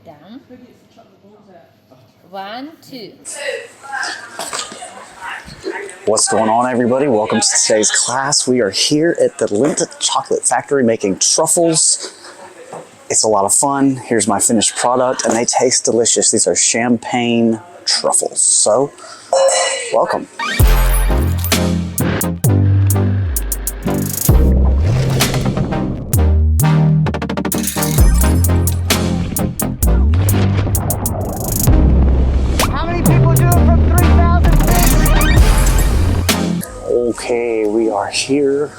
Down. 1, 2. What's going on, everybody? Welcome to today's class. We are here at the Lindt Chocolate Factory making truffles. It's a lot of fun. Here's my finished product, and they taste delicious. These are champagne truffles. So, welcome. Okay, we are here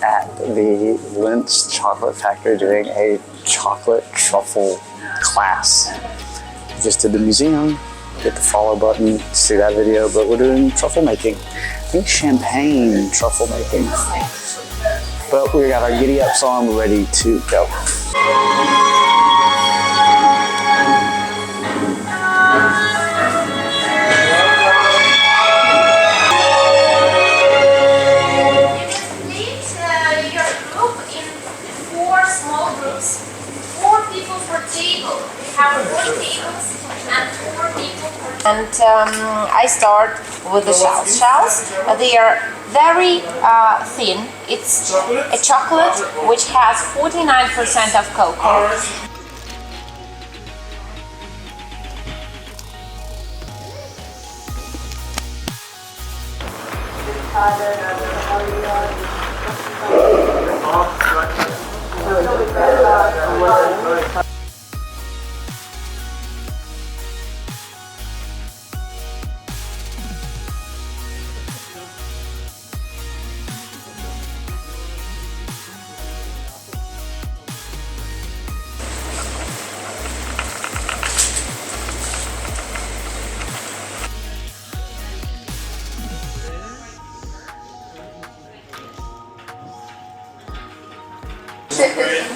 at the Lindt Chocolate Factory doing a chocolate truffle class. We just did the museum, hit the follow button to see that video, but we're doing truffle making. I think champagne truffle making. But we got our giddy ups on, we're ready to go. And I start with the shells. They are very thin. It's a chocolate which has 49% of cocoa.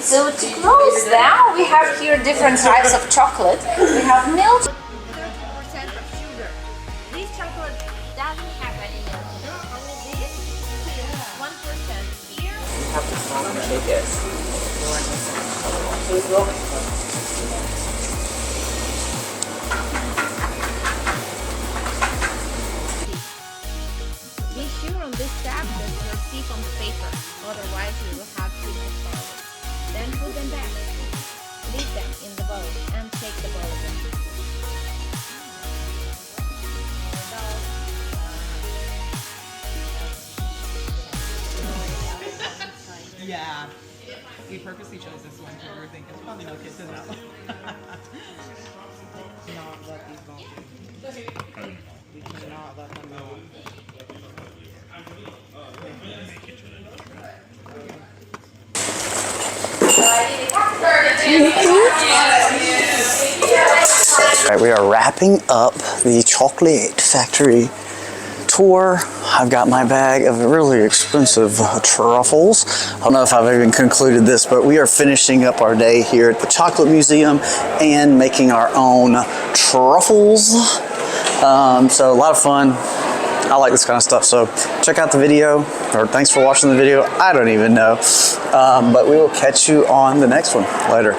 So to close now, we have here different types of chocolate. We have milk. 30% of sugar. This chocolate doesn't have any milk. Only this is 1% here. You have to small and shake it. Be sure on this tab that you'll see on the paper. Otherwise, you will have too much chocolate. Then put them back. Leave them in the bowl and take the bowl again. Yeah, we purposely chose this one because we were thinking probably no kids in that one. Not let these go. We cannot let them go. All right, we are wrapping up the chocolate factory tour. I've got my bag of really expensive truffles. I don't know if I've even concluded this, but we are finishing up our day here at the Chocolate Museum and making our own truffles. So a lot of fun. I like this kind of stuff, so check out the video, or thanks for watching the video. I don't even know, but we will catch you on the next one. Later.